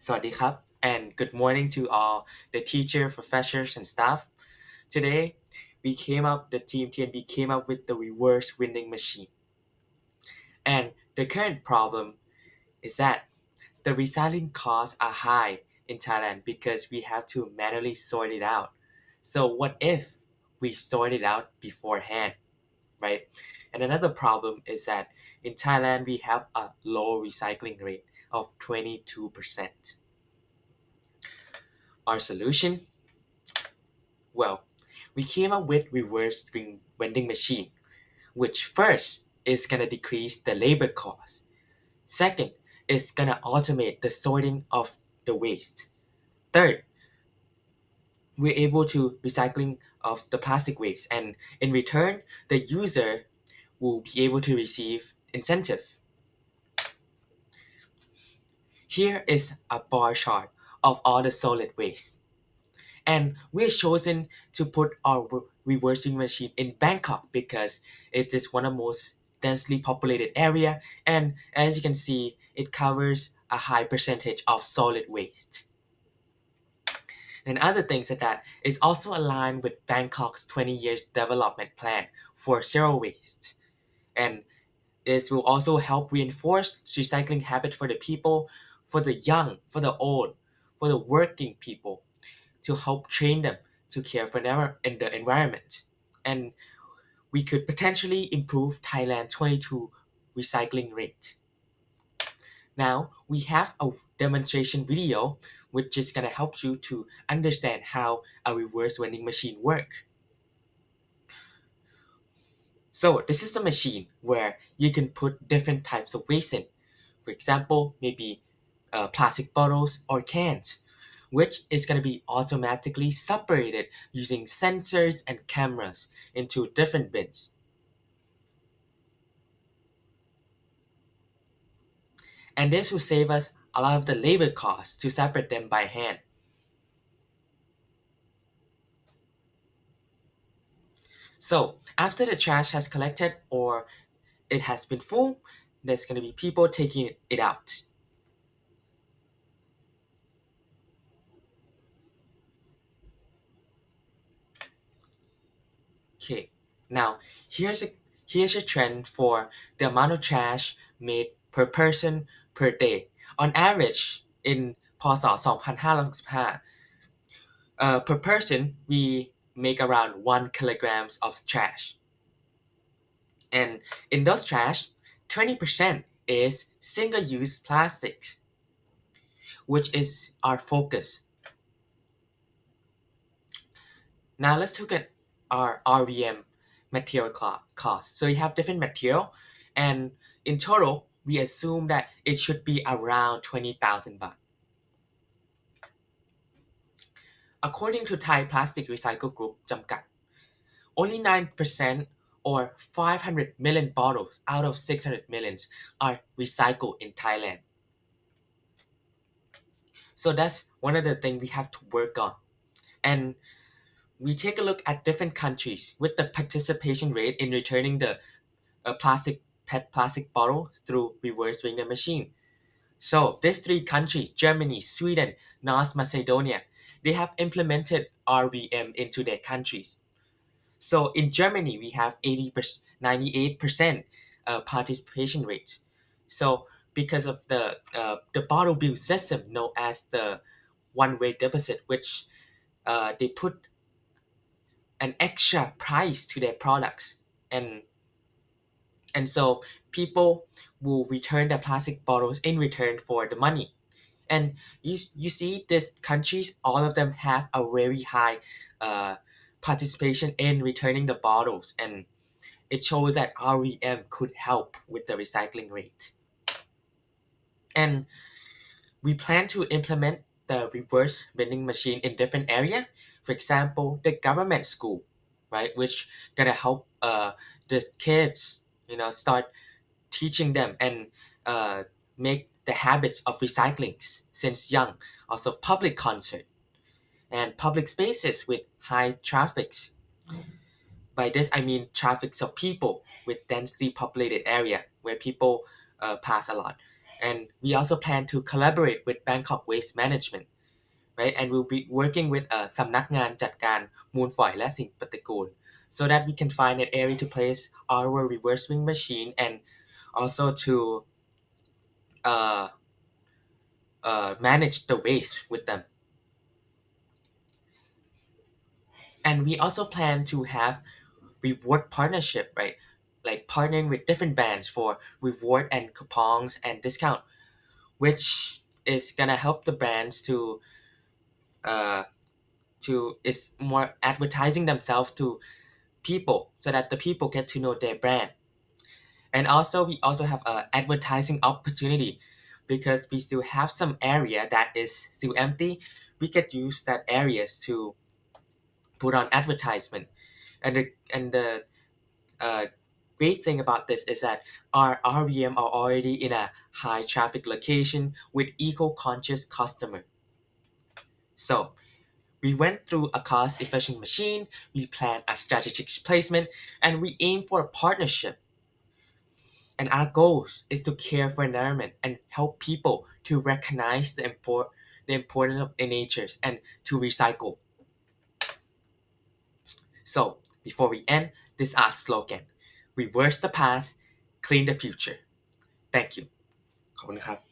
สวัสดีครับ and good morning to all the teacher, professors, and staff. Today, the team TNB came up with the reverse vending machine. And the current problem is that the recycling costs are high in Thailand because we have to manually sort it out. So what if we sort it out beforehand, right? And another problem is that in Thailand, we have a low recycling rate of 22%. Our solution? Well, we came up with vending machine, which first is gonna decrease the labor cost. Second, it's gonna automate the sorting of the waste. Third, we're able to recycling of the plastic waste, and in return, the user will be able to receive incentive. Here is a bar chart of all the solid waste. And we're chosen to put our reversing machine in Bangkok because it is one of the most densely populated area, and as you can see it covers a high percentage of solid waste. And other things that is also aligned with Bangkok's 20 years development plan for zero waste. And this will also help reinforce recycling habit for the people, for the young, for the old, for the working people, to help train them to care for in the environment. And we could potentially improve Thailand 22 recycling rate. Now we have a demonstration video which is going to help you to understand how a reverse vending machine work. So this is the machine where you can put different types of waste in. For example, maybe plastic bottles or cans, which is going to be automatically separated using sensors and cameras into different bins. And this will save us a lot of the labor costs to separate them by hand. So after the trash has collected or it has been full, there's going to be people taking it out. Okay, now here's a here's a trend for the amount of trash made per person per day. On average, inพ.ศ. 2565, per person we make around 1 kilograms of trash. And in those trash, 20% is single-use plastics, which is our focus. Now let's look at our RVM material cost. So you have different material, and in total, we assume that it should be around 20,000 baht. According to Thai Plastic Recycle Group Jamkat, only 9% or 500 million bottles out of 600 millions are recycled in Thailand. So that's one of the things we have to work on. And we take a look at different countries with the participation rate in returning the plastic bottle through reverse vending machine. So these three countries, Germany, Sweden, North Macedonia, they have implemented RVM into their countries. So in Germany, we have 98% participation rate. So because of the bottle bill system known as the one-way deposit, which they put an extra price to their products, and so people will return the plastic bottles in return for the money. And you see these countries, all of them have a very high uh, participation in returning the bottles, and it shows that REM could help with the recycling rate. And we plan to implement the reverse vending machine in different area. For example, the government school, right, which gonna help the kids, start teaching them and make the habits of recycling since young. Also, public concert and public spaces with high traffics. By this, I mean traffics of people with densely populated area where people pass a lot. And we also plan to collaborate with Bangkok Waste Management, right? And we'll be working with สำนักงานจัดการมูลฝอยและสิ่งปฏิกูล so that we can find an area to place our reverse swing machine and also to uh, manage the waste with them. And we also plan to have reward partnership, right? Like partnering with different brands for reward and coupons and discount, which is gonna help the brands uh, to is more advertising themselves to people so that the people get to know their brand. And also we also have a advertising opportunity because we still have some area that is still empty. We could use that areas to put on advertisement. And the great thing about this is that our RVM are already in a high traffic location with eco-conscious customer. So we went through a cost-efficient machine, we planned a strategic placement, and we aim for a partnership. And our goal is to care for environment and help people to recognize the importance of natures and to recycle. So before we end, this is our slogan: reverse the past, clean the future. Thank you. ขอบคุณครับ